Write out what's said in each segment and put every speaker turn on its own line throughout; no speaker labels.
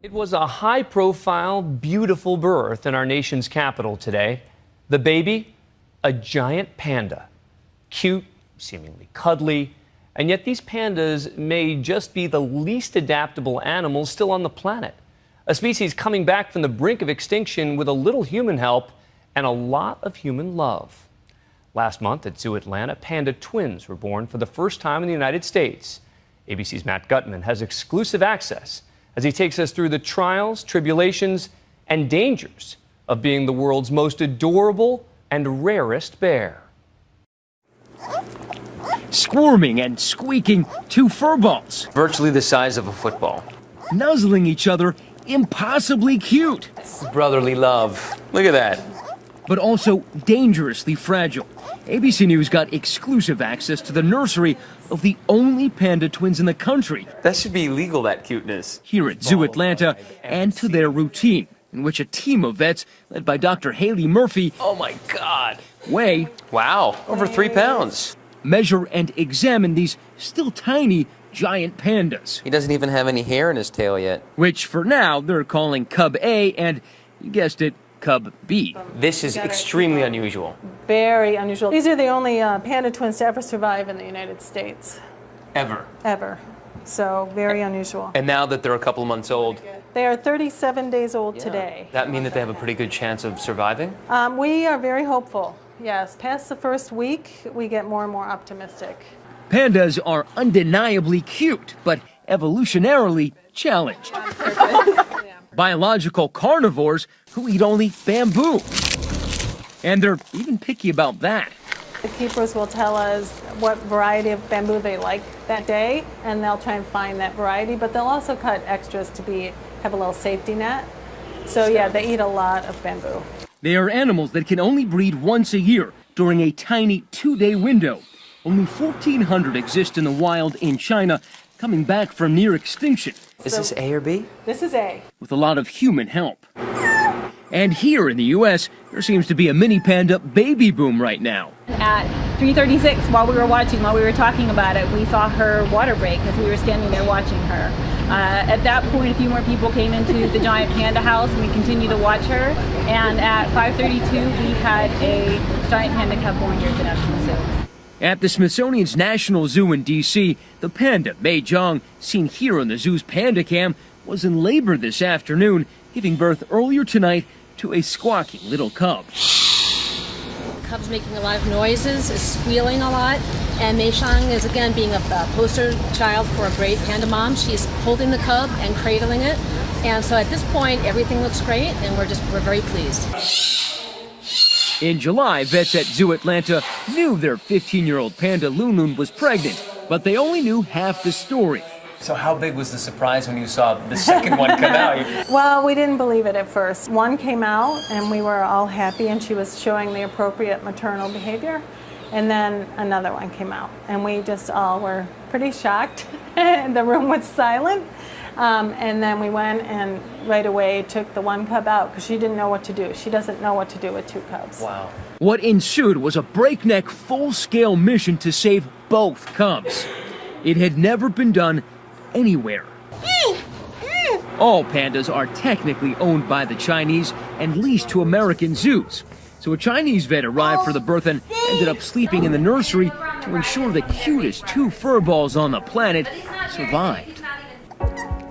It was a high-profile, beautiful birth in our nation's capital today. The baby, a giant panda. Cute, seemingly cuddly, and yet these pandas may just be the least adaptable animals still on the planet. A species coming back from the brink of extinction with a little human help and a lot of human love. Last month at Zoo Atlanta, panda twins were born for the first time in the United States. ABC's Matt Gutman has exclusive access as he takes us through the trials, tribulations, and dangers of being the world's most adorable and rarest bear.
Squirming and squeaking, two furballs.
Virtually the size of a football.
Nuzzling each other, impossibly cute.
Brotherly love. Look at that.
But also dangerously fragile. ABC News got exclusive access to the nursery of the only panda twins in the country.
That should be illegal, that cuteness.
Here at Zoo Atlanta, and to their routine, in which a team of vets, led by Dr. Haley Murphy,
Oh my God.
weigh,
Wow, over 3 pounds.
measure, and examine these still tiny giant pandas,
He doesn't even have any hair in his tail yet.
which for now they're calling Cub A and, you guessed it, Cub B.
This is extremely unusual.
Very unusual. These are the only panda twins to ever survive in the United States,
Ever.
ever. So very unusual.
And now that they're a couple months old,
They are 37 days old today.
that mean that they have a pretty good chance of surviving?
We are very hopeful. Yes, past the first week, we get more and more optimistic.
Pandas are undeniably cute, but evolutionarily challenged. Biological carnivores who eat only bamboo. And they're even picky about that.
The keepers will tell us what variety of bamboo they like that day, and they'll try and find that variety, but they'll also cut extras to have a little safety net. So yeah, they eat a lot of bamboo.
They are animals that can only breed once a year during a tiny 2-day window. Only 1,400 exist in the wild in China, coming back from near extinction.
Is this A or B?
This is A.
With a lot of human help. And here in the U.S., there seems to be a mini panda baby boom right now.
At 3:36, while we were talking about it, we saw her water break as we were standing there watching her. At that point, a few more people came into the giant panda house, and we continued to watch her. And at 5:32, we had a giant panda cub born here at the National Zoo.
At the Smithsonian's National Zoo in D.C., the panda, Mei Zhang, seen here on the zoo's panda cam, was in labor this afternoon, giving birth earlier tonight to a squawking little cub.
The cub's making a lot of noises, is squealing a lot, and Mei Zhang is again being a poster child for a great panda mom. She's holding the cub and cradling it, and so at this point everything looks great, and we're very pleased.
In July, vets at Zoo Atlanta knew their 15-year-old panda Lunlun was pregnant, but they only knew half the story.
So how big was the surprise when you saw the second one come out?
Well, we didn't believe it at first. One came out, and we were all happy, and she was showing the appropriate maternal behavior. And then another one came out, and we just all were pretty shocked. The room was silent. And then we went and right away took the one cub out because she didn't know what to do. She doesn't know what to do with 2 cubs.
Wow.
What ensued was a breakneck, full-scale mission to save both cubs. It had never been done anywhere. All pandas are technically owned by the Chinese and leased to American zoos. So a Chinese vet arrived for the birth and ended up sleeping in the nursery to ensure the cutest 2 furballs on the planet survived.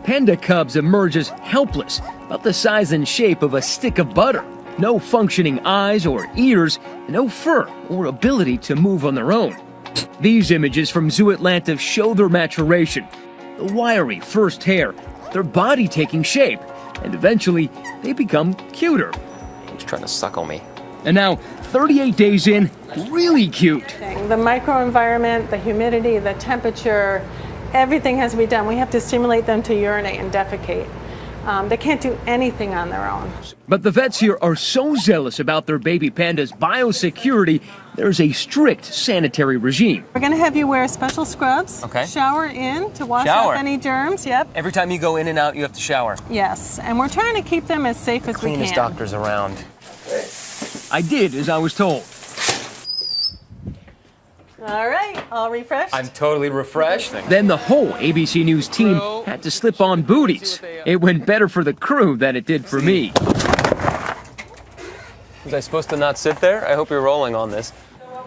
Panda cubs emerge as helpless, about the size and shape of a stick of butter. No functioning eyes or ears, and no fur or ability to move on their own. These images from Zoo Atlanta show their maturation. The wiry first hair, their body taking shape, and eventually they become cuter.
He's trying to suckle me.
And now, 38 days in, really cute.
The microenvironment, the humidity, the temperature, everything has to be done. We have to stimulate them to urinate and defecate. They can't do anything on their own.
But the vets here are so zealous about their baby panda's biosecurity, there's a strict sanitary regime.
We're going to have you wear special scrubs.
Okay.
Shower in to wash
Shower?
off any germs. Yep.
Every time you go in and out, you have to shower.
Yes. And we're trying to keep them as safe as we
Cleanest
can.
doctors around.
I did as I was told.
All right, all refreshed?
I'm totally refreshed.
Then the whole ABC News team had to slip on booties. It went better for the crew than it did for me.
Was I supposed to not sit there? I hope you're rolling on this.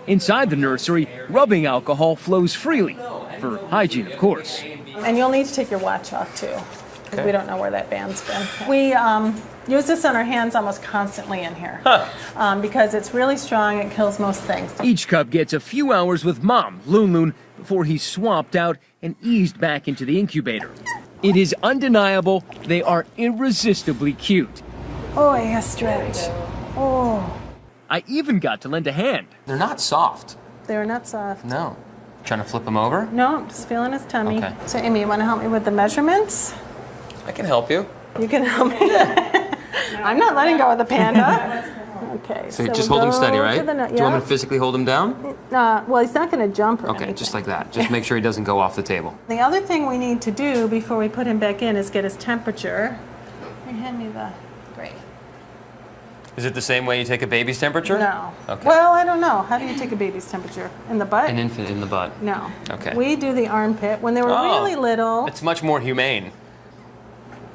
Inside the nursery, rubbing alcohol flows freely. For hygiene, of course.
And you'll need to take your watch off too, because we don't know where that band's been. We use this on our hands almost constantly in here, because it's really strong. It kills most things.
Each cub gets a few hours with mom, Loon Loon, before he's swapped out and eased back into the incubator. It is undeniable they are irresistibly cute.
Oh, yeah, stretch. Oh.
I even got to lend a hand.
They're not soft.
They're not soft.
No. Trying to flip them over?
No, I'm just feeling his tummy.
Okay.
So, Amy, you want to help me with the measurements?
I can help you.
You can help me. I'm not letting go of the panda. Okay.
So just hold him steady, right?
Do
you want me to physically hold him down?
Well, he's not going to jump or
Okay,
anything.
just like that. Just make sure he doesn't go off the table.
The other thing we need to do before we put him back in is get his temperature. Here, hand me the... Great.
Is it the same way you take a baby's temperature?
No.
Okay.
Well, I don't know. How do you take a baby's temperature? In the butt?
An infant in the butt.
No.
Okay.
We do the armpit. When they were really little...
It's much more humane.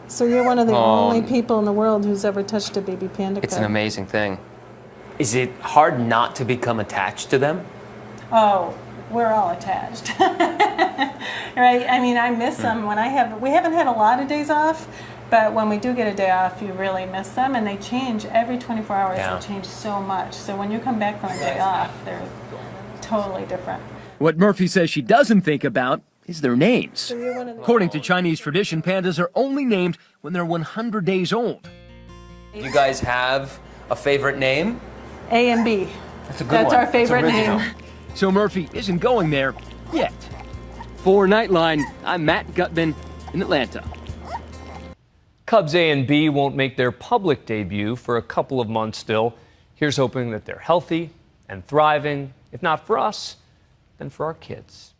So you're one of the only people in the world who's ever touched a baby panda
It's
cub.
an amazing thing. Is it hard not to become attached to them?
Oh, we're all attached. Right? I mean, I miss them when we haven't had a lot of days off, but when we do get a day off, you really miss them, and they change every 24 hours.
Yeah.
They change so much. So when you come back from a day off, they're totally different.
What Murphy says she doesn't think about is their names. According to Chinese tradition, pandas are only named when they're 100 days old.
You guys have a favorite name?
A and B.
That's a good
That's
one.
our favorite
That's original.
name.
So Murphy isn't going there yet. For Nightline, I'm Matt Gutman in Atlanta.
Cubs A and B won't make their public debut for a couple of months still. Here's hoping that they're healthy and thriving, if not for us, then for our kids.